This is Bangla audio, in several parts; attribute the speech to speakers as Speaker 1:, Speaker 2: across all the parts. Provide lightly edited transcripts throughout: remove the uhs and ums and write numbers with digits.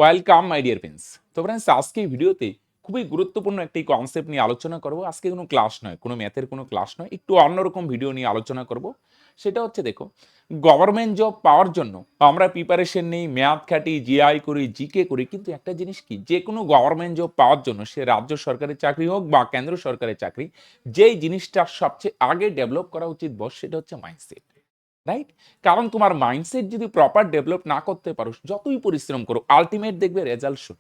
Speaker 1: Welcome my dear friends. তো ফ্রেন্ডস, আজকে এই ভিডিওতে খুবই গুরুত্বপূর্ণ একটি কনসেপ্ট নিয়ে আলোচনা করব। আজকে কোনো ক্লাস নয়, কোনো ম্যাথের কোনো ক্লাস নয়, একটু অন্যরকম ভিডিও নিয়ে আলোচনা করব। সেটা হচ্ছে, দেখো, গভর্নমেন্ট জব পাওয়ার জন্য আমরা প্রিপারেশন নেই, ম্যাথ খাটি, জিআই করি, জিকে করি, কিন্তু একটা জিনিস কি, যে কোনো গভর্নমেন্ট জব পাওয়ার জন্য, সে রাজ্য সরকারের চাকরি হোক বা কেন্দ্র সরকারের চাকরি, যেই জিনিসটা সবচেয়ে আগে ডেভেলপ করা উচিত বস, সেটা হচ্ছে মাইন্ডসেট। রাইট? কারণ তোমার মাইন্ডসেট যদি প্রপার ডেভেলপ না করতে পারো, যতই পরিশ্রম করো, আলটিমেট দেখবে রেজাল্ট শো।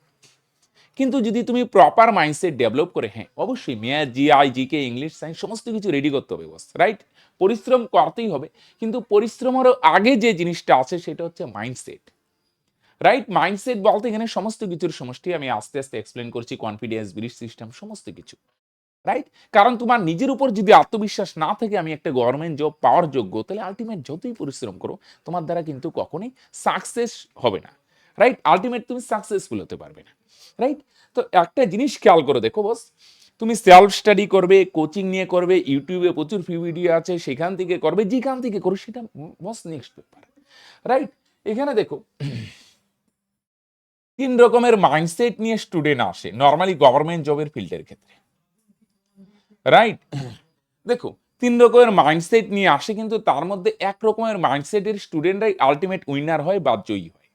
Speaker 1: কিন্তু যদি তুমি প্রপার মাইন্ডসেট ডেভেলপ করে, হ্যাঁ অবশ্যই math, GI, GK, English, science সমস্ত কিছু রেডি করতে হবে বস, রাইট? পরিশ্রম করতেই হবে, কিন্তু পরিশ্রমেরও আগে যে জিনিসটা আছে সেটা হচ্ছে মাইন্ডসেট। রাইট? মাইন্ডসেট বলতে এখানে সমস্ত কিছুর সমষ্টি, আমি আস্তে আস্তে এক্সপ্লেন করছি, কনফিডেন্স, বিলিফ সিস্টেম, সমস্ত কিছু। রাইট? কারণ তোমার নিজের উপর যদি আত্মবিশ্বাস না থাকে আমি একটা গভর্নমেন্ট জব পাওয়ার যোগ্য, তাহলে আলটিমেট যতই পরিশ্রম করো তোমার দ্বারা কিন্তু কখনোই সাকসেস হবে না। রাইট? আলটিমেট তুমি সাকসেসফুল হতে পারবে না। রাইট? তো একটা জিনিস খেয়াল করে দেখো বস, তুমি সেলফ স্টাডি করবে, কোচিং নিয়ে করবে, ইউটিউবে প্রচুর ফ্রি ভিডিও আছে, সেখান থেকে করবে, যেখান থেকে করো সেটা বস নেক্সট ব্যাপার। রাইট? এখানে দেখো, তিন রকমের মাইন্ডসেট নিয়ে স্টুডেন্ট আসে নর্মালি গভর্নমেন্ট জবের ফিল্ডের ক্ষেত্রে। রাইট? দেখো, তিন রকমের মাইন্ডসেট নিয়ে আসে, কিন্তু তার মধ্যে এক রকমের মাইন্ডসেটের স্টুডেন্টরাই আলটিমেট উইনার হয় বা জয়ী হয়।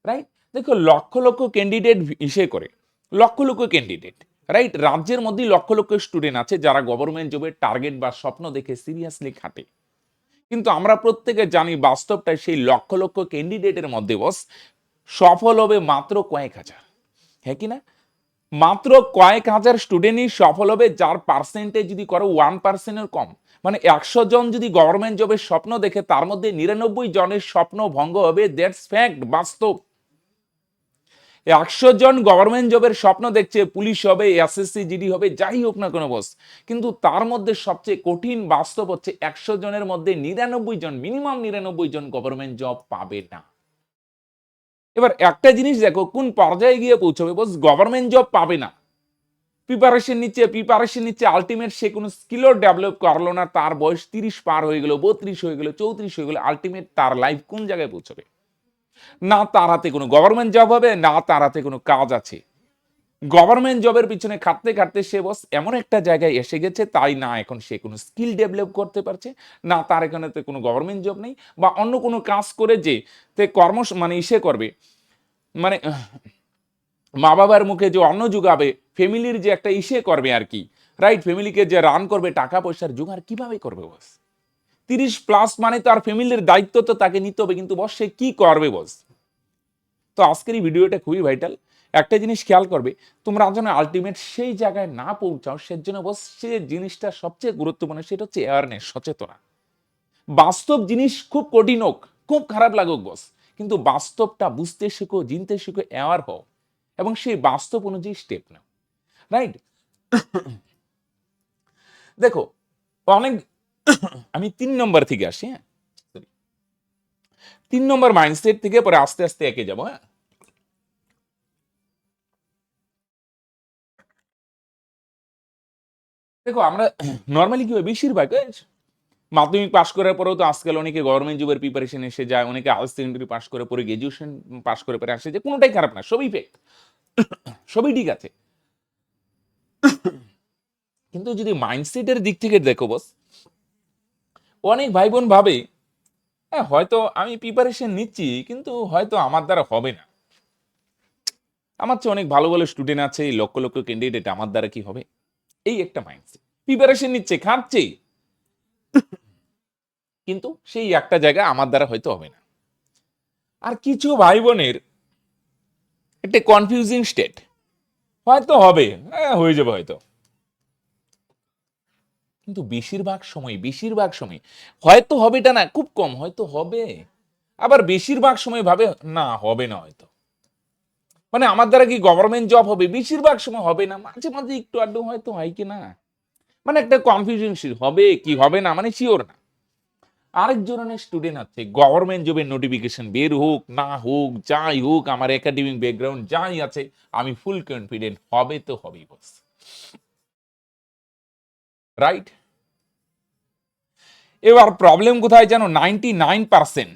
Speaker 1: রাইট? দেখো, লক্ষ লক্ষ ক্যান্ডিডেট ইসে করে, লক্ষ লক্ষ ক্যান্ডিডেট, রাইট? রাজ্যের মধ্যেই লক্ষ লক্ষ স্টুডেন্ট আছে যারা গভর্নমেন্ট জবের টার্গেট বা স্বপ্ন দেখে সিরিয়াসলি খাটে। কিন্তু আমরা প্রত্যেকে জানি বাস্তবটাই, সেই লক্ষ লক্ষ ক্যান্ডিডেটের মধ্যে বস সফল হবে মাত্র কয়েক হাজার। হ্যাঁ কি না? মাত্র কয়েক হাজার স্টুডেন্টই সফল হবে, যার পার্সেন্টেজ যদি করো 1%-এর কম। মানে 100 জন যদি গভর্নমেন্ট জবের স্বপ্ন দেখে, তার মধ্যে 99 জনের স্বপ্ন ভঙ্গ হবে। দ্যাটস ফ্যাক্ট, বাস্তব। 100 জন গভর্নমেন্ট জবের স্বপ্ন দেখছে, পুলিশ হবে, এসএসসি, জিডি হবে, যাই হোক না কোনো বস, কিন্তু তার মধ্যে সবচেয়ে কঠিন বাস্তব হচ্ছে 100 জনের মধ্যে 99 জন, মিনিমাম 99 জন গভর্নমেন্ট জব পাবে না। এবার একটা জিনিস দেখো, কোন পর্যায়ে গিয়ে পৌঁছবে বস, গভর্নমেন্ট জব পাবে না, প্রিপারেশন নিচ্ছে, আলটিমেট সে কোনো স্কিলও ডেভেলপ করলো না, তার বয়স 30 পার হয়ে গেল, 32 হয়ে গেল, 34 হয়ে গেল, আলটিমেট তার লাইফ কোন জায়গায় পৌঁছবে? না তার হাতে কোনো গভর্নমেন্ট জব হবে, না তার হাতে কোনো কাজ আছে। গভর্নমেন্ট জবের পিছনে খাটতে খাটতে সে বস এমন একটা জায়গায় এসে গেছে, তাই না এখন সে কোনো স্কিল ডেভেলপ করতে পারছে, না তার এখানে কোনো গভর্নমেন্ট জব নেই, বা অন্য কোনো কাজ করে যে তে কর্ম মানে ইসে করবে, মানে মা বাবার মুখে যে অন্ন যোগাবে, ফ্যামিলির যে একটা ইসে করবে আর কি, রাইট? ফ্যামিলিকে যে রান করবে, টাকা পয়সার জোগাড় কিভাবে করবে বস? 30+ মানে তো আর ফ্যামিলির দায়িত্ব তো তাকে নিতে হবে, কিন্তু বস সে কি করবে বস? তো আজকের এই ভিডিওটা খুবই ভাইটাল। একটা জিনিস খেয়াল করবে, তোমরা যেন আলটিমেট সেই জায়গায় না পৌঁছাও, সেজন্য বস সে জিনিসটা সবচেয়ে গুরুত্বপূর্ণ, সেটা হচ্ছে অ্যাওয়ারনেস, সচেতনা। বাস্তব জিনিস খুব কঠিন হোক, খুব খারাপ লাগুক বস, কিন্তু বাস্তবটা বুঝতে শিখো, চিনতে শিখো, অ্যাওয়ার হও, এবং সেই বাস্তব অনুযায়ী স্টেপ নাও। রাইট? দেখো, অনেক আমি 3 নম্বর থেকে আসি, হ্যাঁ 3 নম্বর মাইন্ডসেট থেকে পরে আস্তে আস্তে একে যাবো। হ্যাঁ, দেখো, আমরা নর্মালি কি হয়, বেশিরভাগ মাধ্যমিক পাশ করার পরেও তো আজকাল অনেকে গভর্নমেন্ট জবের প্রিপারেশন এসে যায়, অনেকে হায়ার সেকেন্ডারি পাশ করে পরে গ্রাজুয়েশন পাশ করে পরে আসে, যে কোনোটাই খারাপ না, সবই ফেক, সবই ঠিক আছে। কিন্তু যদি মাইন্ডসেটের দিক থেকে দেখো বস, অনেক ভাই বোন ভাবে, হ্যাঁ হয়তো আমি প্রিপারেশন নিচ্ছি, কিন্তু হয়তো আমার দ্বারা হবে না, আমার চেয়ে অনেক ভালো ভালো স্টুডেন্ট আছে, এই লক্ষ লক্ষ ক্যান্ডিডেট, আমার দ্বারা কি হবে? এই একটা মাইন্ডসেট। প্রিপারেশন নিচ্ছে, খাচ্ছে, কিন্তু সেই একটা জায়গা আমার দ্বারা হয়তো হবে না। আর কিছু ভাই বোনের একটা কনফিউজিং স্টেট, হয়তো হবে, হ্যাঁ হয়ে যাবে হয়তো, কিন্তু বেশিরভাগ সময় হয়তো হবেটা না, খুব কম হয়তো হবে, আবার বেশিরভাগ সময় ভাবে না হবে না হয়তো, মানে আমার দ্বারা কি গভর্নমেন্ট জব হবে? বেশিরভাগ সময় হবে না, মাঝে মাঝে একটু আড্ডু হয়তো হয় কি না, মানে একটা কনফিউশন হবে কি হবে না, মানে শিওর না। আরেক ধরনের স্টুডেন্ট আছে, গভর্নমেন্ট জবের নোটিফিকেশন বের হোক না হোক, যাই হোক, আমার একাডেমিক ব্যাকগ্রাউন্ড যাই আছে, আমি ফুল কনফিডেন্ট হবে তো হবেই বস। রাইট? এবার প্রবলেম কোথায় জানো? 99%,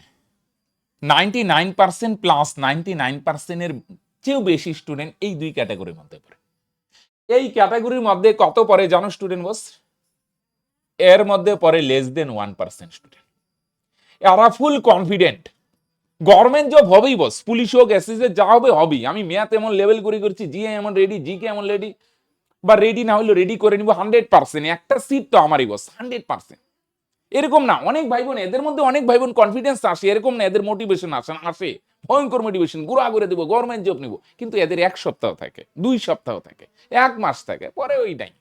Speaker 1: 99% প্লাস 99%-এর চেয়েও বেশি স্টুডেন্ট এই দুই ক্যাটাগরির মধ্যে পড়ে। এই ক্যাটাগরির মধ্যে কত পড়ে জানো স্টুডেন্ট বস? এর মধ্যে পড়ে লেস দেন 1% স্টুডেন্ট। এরা ফুল কনফিডেন্ট গভর্নমেন্ট জব হবেই বস, পুলিশ হোক এসএসএ যা হবে হবেই। আমি ম্যাথ এমন লেভেল করে করছি, জিএ এমন রেডি, জিকে এমন রেডি, বা রেডি না হলে রেডি করে নিব 100%। একটা সিট তো আমারই বস 100%। এরকম না, অনেক ভাই বোন এদের মধ্যে অনেক ভাই বোন কনফিডেন্স আসে, এরকম না এদের মোটিভেশন আসে ভয়ঙ্কর মোটিভেশন, গুড়া করে দেবো গভর্নমেন্ট জব নিব, কিন্তু এদের 1 সপ্তাহ থাকে, 2 সপ্তাহ থাকে, 1 মাস থাকে, পরে ওই নাই।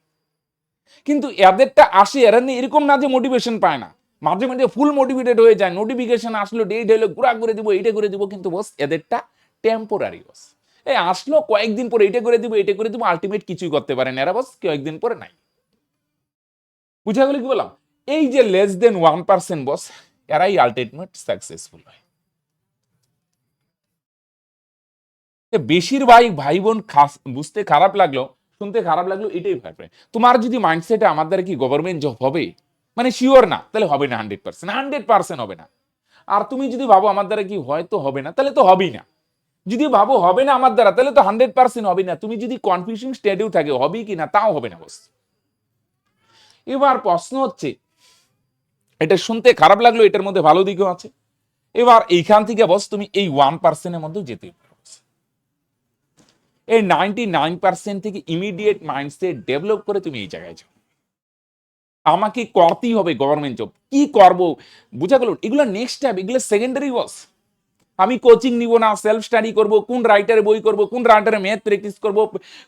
Speaker 1: কিন্তু এদেরটা আসে, এরা এরকম না যে মোটিভেশন পায় না, মাঝে মাঝে ফুল মোটিভেটেড হয়ে যায়, নোটিফিকেশন আসলো, ডেট হলো, গুড়া করে দিব, এইটা করে দিব, কিন্তু বস এদেরটা টেম্পোরারি বস। এই আসলো কয়েকদিন পরে এটা করে দিব, এটা করে দিব, আলটিমেট কিছুই করতে পারে না এরা বস, কয়েকদিন পরে নাই। বুঝা গেল কি বললাম? এই যে লেস দেন 1% বস, এরাই আলটিমেট সাকসেসফুল হয়। বেশিরভাগ ভাই বোন বুঝতে খারাপ লাগলো, শুনতে খারাপ লাগলো, এটাই ভাববে তোমার যদি মাইন্ডসেটে আমার দ্বারা কি গভর্নমেন্ট জব হবে, মানে শিওর না, তাহলে হবে না 100%, 100% হবে না। আর তুমি যদি ভাবো আমার দ্বারা কি হয়তো হবে না, তাহলে তো হবেই না। যদি ভাবো হবে না আমার দ্বারা, তাহলে তো 100% হবে না। তুমি যদি কনফিউশন স্টেডিও থাকে হবে কি না, তাও হবে না বস। এবার প্রশ্ন হচ্ছে, এটা শুনতে খারাপ লাগলো, এটার মধ্যে ভালো দিকও আছে। এবার এইখান থেকে বস তুমি এই 1%-এর মধ্যে যেতে পারো। এই 99% থেকে ইমিডিয়েট মাইন্ডসেট ডেভেলপ করে তুমি এই জায়গায় যাও। আমাকে করতেই হবে গভর্নমেন্ট জব, কি করব বুঝা গেল? এগুলো নেক্সট স্টেপ, এগুলো সেকেন্ডারি বস। আমি কোচিং নিব না, সেলফ স্টাডি করব, কোন রাইটারে বই করব, কোন রাইটারে ম্যাথ প্র্যাকটিস করব,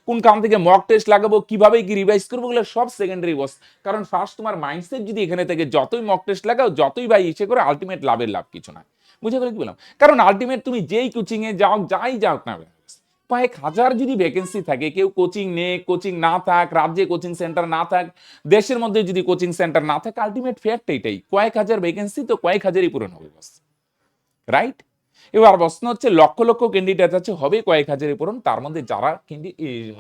Speaker 1: কোন কাম থেকে মক টেস্ট লাগাবো, কিভাবে কি রিভাইজ করবো, এগুলো সব সেকেন্ডারি বস। কারণ ফার্স্ট তোমার মাইন্ডসেট যদি এখানে থেকে যতই মক টেস্ট লাগাও, যতই ভাই ইসে করে, আলটিমেট লাভের লাভ কিছু না। বুঝে গেল কি বললাম? কারণ আলটিমেট তুমি যেই কোচিং এ যাও, যাই যাও না, কয়েক হাজার যদি ভ্যাকেন্সি থাকে, কেউ কোচিং নে, কোচিং না থাক, রাজ্যে কোচিং সেন্টার না থাক, দেশের মধ্যে যদি কোচিং সেন্টার না থাকে, আলটিমেট ফ্যাক্ট এটাই, কয়েক হাজার ভ্যাকেন্সি তো কয়েক হাজারই পূরণ হবে বস, রাইট? এবার প্রশ্ন হচ্ছে লক্ষ লক্ষ ক্যান্ডিডেট আছে, হবে কয়েক হাজারের পূরণ, তার মধ্যে যারা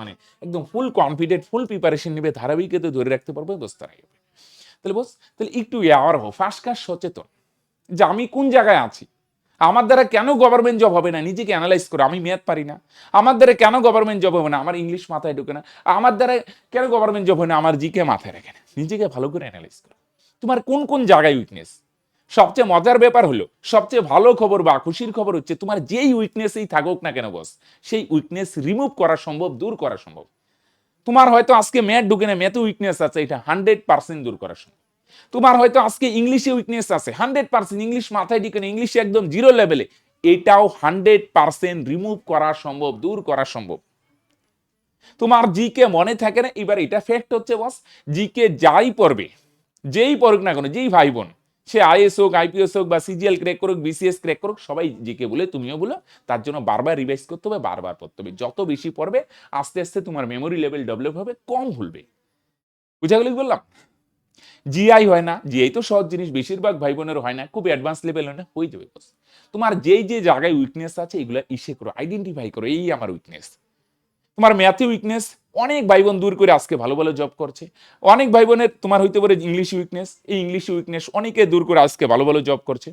Speaker 1: মানে একদম ফুল কনফিডেন্ট, ফুল প্রিপারেশন নেবে, ধারাবাহিকতা ধরে রাখতে পারবে, বস তারাই হবে। তাহলে বস, তাহলে একটু অ্যাওয়ার হো, ফার্স্ট ক্লাস সচেতন যে আমি কোন জায়গায় আছি, আমার দ্বারা কেন গভর্নমেন্ট জব হবে না, নিজেকে অ্যানালাইজ করো। আমি ম্যাথ পারি না, আমার দ্বারা কেন গভর্নমেন্ট জব হবে না, আমার ইংলিশ মাথায় ঢুকে না, আমার দ্বারা কেন গভর্নমেন্ট জব হয় না, আমার জিকে মাথায় রাখে না। নিজেকে ভালো করে অ্যানালাইজ করো, তোমার কোন কোন জায়গায় উইকনেস। সবচেয়ে মজার ব্যাপার হলো, সবচেয়ে ভালো খবর বা খুশির খবর হচ্ছে, তোমার যেই উইকনেসই থাকুক না কেন বস, সেই উইকনেস রিমুভ করা সম্ভব, দূর করা সম্ভব। তোমার হয়তো আজকে ম্যাথ ঢুকে না, ম্যাথে উইকনেস আছে, এটা 100% দূর করা সম্ভব। তোমার হয়তো আজকে ইংলিশে উইকনেস আছে 100%, ইংলিশ মাথায় ঢুকে না, ইংলিশে একদম জিরো লেভেলে, এটাও 100% রিমুভ করা সম্ভব, দূর করা সম্ভব। তোমার জিকে মনে থাকে না, এবার এটা ফ্যাক্ট হচ্ছে বস, জিকে যাই পড়বে, যেই পড়ুক না কেন, যেই ভাই বোন, সে আইএস হোক, আইপিএস হোক, বা সিজিএল ক্র্যাক করুক, বিসিএস ক্র্যাক করুক, সবাই জিকে বলে, তুমিও বলো। তার জন্য বারবার রিভাইজ করতে হবে, বারবার পড়তে হবে। যত বেশি পড়বে, আস্তে আস্তে তোমার মেমোরি লেভেল ডেভেলপ হবে, কম ভুলবে। বুঝা গেল কি বললাম? জিআই হয় না, জিআই তো সহজ জিনিস, বেশিরভাগ ভাই বোনের হয় না, খুব অ্যাডভান্স লেভেল হয় না, হয়ে যাবে বস। তোমার যেই যে জায়গায় উইকনেস আছে, এগুলো ইসে করো, আইডেন্টিফাই করো, এই আমার উইকনেস। তোমার ম্যাথে উইকনেস, অনেক ভাই বোন দূর করে আজকে ভালো ভালো জব করছে। অনেক ভাই বোনের তোমার হইতে পারে ইংলিশ উইকনেস, এই ইংলিশ উইকনেস অনেকে দূর করে আজকে ভালো ভালো জব করছে,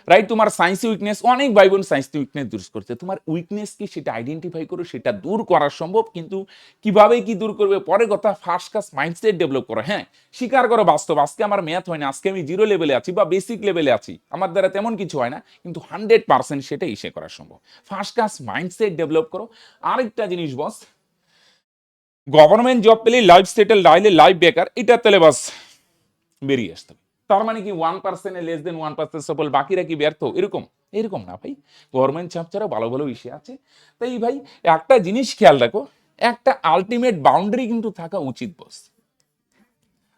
Speaker 1: রাইট? তোমার সায়েন্স উইকনেস, অনেক ভাই বোন সায়েন্স উইকনেস দূর করছে। তোমার উইকনেস কি সেটা আইডেন্টিফাই করো, সেটা দূর করা সম্ভব, কিন্তু কিভাবে কি দূর করবে পরের কথা, ফার্স্ট ক্লাস মাইন্ডসেট ডেভেলপ করো। হ্যাঁ, স্বীকার করো বাস্তব, আজকে আমার ম্যাথ হয় না, আজকে আমি জিরো লেভেলে আছি বা বেসিক লেভেলে আছি, আমার দ্বারা তেমন কিছু হয় না, কিন্তু 100% সেটা ইসে করা সম্ভব। ফার্স্ট ক্লাস মাইন্ডসেট ডেভেলপ করো। আরেকটা জিনিস বস, গভর্নমেন্ট জব পেলে লাইফ সেটেল, নাইলে লাইফ বেকার, এটা তাহলে বাস বেরিয়ে আসতে হবে। তার মানে কি 1%, লেস দেন 1% সফল, বাকিরা কি ব্যর্থ, এরকম? এরকম না ভাই, গভর্নমেন্ট জব ছাড়া ভালো ভালো বিষয় আছে। তাই ভাই একটা জিনিস খেয়াল রাখো, একটা আলটিমেট বাউন্ডারি কিন্তু থাকা উচিত বস।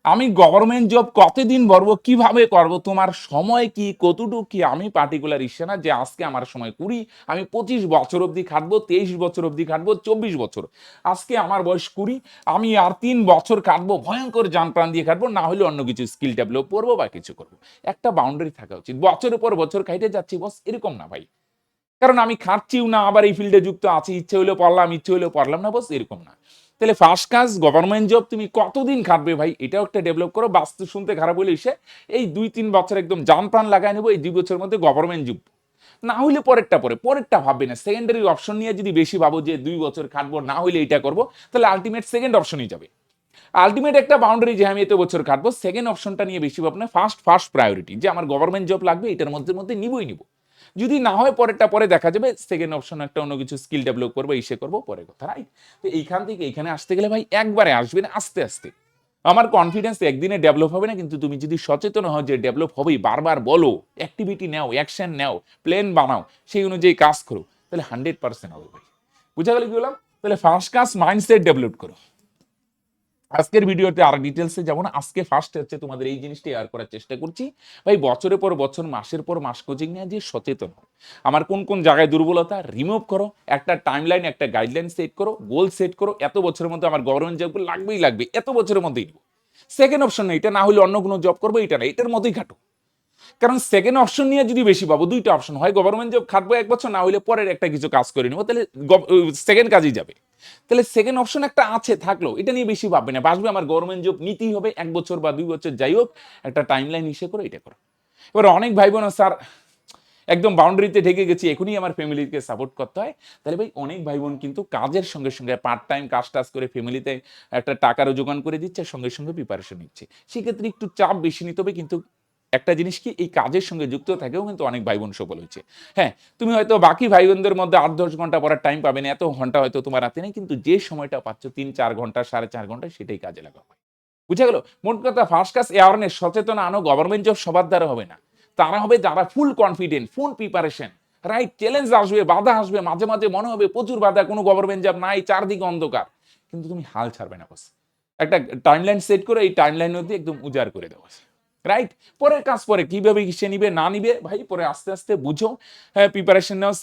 Speaker 1: আমি গভর্নমেন্ট জব কতদিন ভরবো, কিভাবে করব, তোমার সময় কি, কতটুকু কি, আমি পার্টিকুলার ইচ্ছে না যে আজকে আমার সময় 20, আমি 25 বছর অবধি খাটবো, 23 বছর অবধি খাটবো, 24 বছর। আজকে আমার বয়স 20, আমি আর 3 বছর খাটবো, ভয়ঙ্কর জান প্রাণ দিয়ে খাটবো, না হলে অন্য কিছু স্কিল ডেভেলপ করবো বা কিছু করবো। একটা বাউন্ডারি থাকা উচিত। বছরের পর বছর খাইতে যাচ্ছি বস, এরকম না ভাই। কারণ আমি খাটছিও না, আবার এই ফিল্ডে যুক্ত আছি, ইচ্ছে হইলেও পড়লাম, ইচ্ছে হইলেও পড়লাম না বস, এরকম না। তাহলে ফার্স্ট কাজ, গভর্নমেন্ট জব তুমি কতদিন খাটবে ভাই, এটাও একটা ডেভেলপ করো। বাস্তু শুনতে খারাপ হলে এসে এই 2-3 বছর একদম জান প্রাণ লাগাই নেবো, এই 2 বছরের মধ্যে গভর্নমেন্ট জব, না হইলে পরেরটা ভাববে না। সেকেন্ডারি অপশন নিয়ে যদি বেশি ভাবো যে 2 বছর খাটবো, না হইলে এটা করব, তাহলে আল্টিমেট সেকেন্ড অপশনই যাবে। আল্টিমেট একটা বাউন্ডারি যে আমি এত বছর খাটবো, সেকেন্ড অপশনটা নিয়ে বেশি ভাবনা, ফার্স্ট প্রায়োরিটি যে আমার গভর্নমেন্ট জব লাগবে, এটার মধ্যে নিব। যদি না হয় পরেরটা পরে দেখা যাবে, সেকেন্ড অপশন একটা অন্য কিছু স্কিল ডেভেলপ করবো, ইসে করবো, পরে কথা, রাইট? তো এইখান থেকে এইখানে আসতে গেলে ভাই একবারে আসবে না, আস্তে আস্তে। আমার কনফিডেন্স একদিনে ডেভেলপ হবে না, কিন্তু তুমি যদি সচেতন হও যে ডেভেলপ হবেই, বারবার বলো, অ্যাক্টিভিটি নাও, অ্যাকশন নাও, প্ল্যান বানাও, সেই অনুযায়ী কাজ করো, তাহলে 100% হবে ভাই। বুঝা গেল কি বললাম? তাহলে ফার্স্ট কাজ মাইন্ডসেট ডেভেলপ করো। আজকের ভিডিওতে আর ডিটেলসে যাব না। আজকে ফার্স্ট হচ্ছে তোমাদের এই জিনিসটা শেয়ার করার চেষ্টা করছি ভাই, বছরের পর বছর, মাসের পর মাস কোচিং নিয়ে যে সচেতন হও। আমার কোন কোন জায়গায় দুর্বলতা রিমুভ করো, একটা টাইমলাইন, একটা গাইডলাইন সেট করো, গোল সেট করো, এত বছরের মধ্যে আমার গভর্নমেন্ট জব লাগবে, এত বছরের মধ্যেই নিব। সেকেন্ড অপশন না, এটা না হলে অন্য কোনো জব করবো, এটা না, এটার মধ্যেই খাটো। কারণ সেকেন্ড অপশন নিয়ে যদি বেশি পাবো, দুইটা অপশন, হয় গভর্নমেন্ট জব খাটবো 1 বছর, না হইলে পরের একটা কিছু কাজ করে নেবো, তাহলে সেকেন্ড কাজই যাবে। তাহলে সেকেন্ড অপশন একটা আছে, থাকলো, এটা নিয়ে বেশি ভাববে না, বাসবে আমার গভর্নমেন্ট জব নিতেই হবে, 1 বছর বা 2 বছর যাই হোক, একটা টাইমলাইন হিসেবে করো, এটা করো। এবার অনেক ভাই বোন, স্যার একদম বাউন্ডারিতে ঢেকে গেছি, এখনই আমার ফ্যামিলিকে সাপোর্ট করতে হয়, তাহলে ভাই অনেক ভাই বোন কিন্তু কাজের সঙ্গে সঙ্গে পার্ট টাইম কাজ টাজ করে ফ্যামিলিতে একটা টাকারও যোগান করে দিচ্ছে, সঙ্গে সঙ্গে প্রিপারেশন নিচ্ছে। সেক্ষেত্রে একটু চাপ বেশি নিতে হবে, কিন্তু একটা জিনিস কি, এই কাজের সঙ্গে যুক্ত থাকেও কিন্তু অনেক ভাই বোন সফল হয়েছে। হ্যাঁ, তুমি হয়তো বাকি ভাই বোনদের মধ্যে 8-10 ঘন্টা পড়ার টাইম পাবে না, এত ঘন্টা হয়তো তোমার হাতে নেই, কিন্তু যে সময়টা পাচ্ছ 3-4 ঘন্টা, 4.5 ঘন্টা, সেটাই কাজে লাগাও। বুঝা গেল? মোট কথা ফার্স্ট ক্লাস অ্যাওয়ারনেস, সচেতন আনো। গভর্নমেন্ট জব সবার দ্বারা হবে না, তারা হবে যারা full confident, full preparation, right? Challenge আসবে, বাধা আসবে, মাঝে মাঝে মনে হবে প্রচুর বাধা, কোনো গভর্নমেন্ট জব নাই, চারদিকে অন্ধকার, কিন্তু তুমি হাল ছাড়বে না বস। একটা টাইমলাইন সেট করে এই টাইমলাইন অবধি একদম উজাড় করে দেওয়া, রাইট? পরের কাজ পরে কিভাবে সে নিবে না নিবে ভাই, পরে আস্তে আস্তে বুঝো, হ্যাঁ, প্রিপারেশন নাও,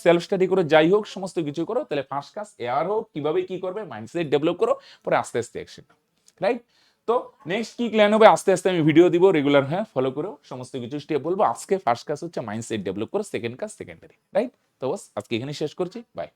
Speaker 1: সেলফ স্টাডি করে, যাই হোক, সমস্ত কিছু করো, তাহলে ফার্স্ট কাজ এয়ার হোক, কিভাবে কি করবে, মাইন্ডসেট ডেভেলপ করো, পরে আস্তে আস্তে অ্যাকশন নাও, রাইট? তো নেক্সট কি প্ল্যান হবে, আস্তে আস্তে আমি ভিডিও দিব, রেগুলার, হ্যাঁ, ফলো করো, সমস্ত কিছু স্টেপ বলবো। আজকে ফার্স্ট কাজ হচ্ছে মাইন্ডসেট ডেভেলপ করো, সেকেন্ড কাজ সেকেন্ডারি, রাইট? তো বস আজকে এখানে শেষ করছি, বাই।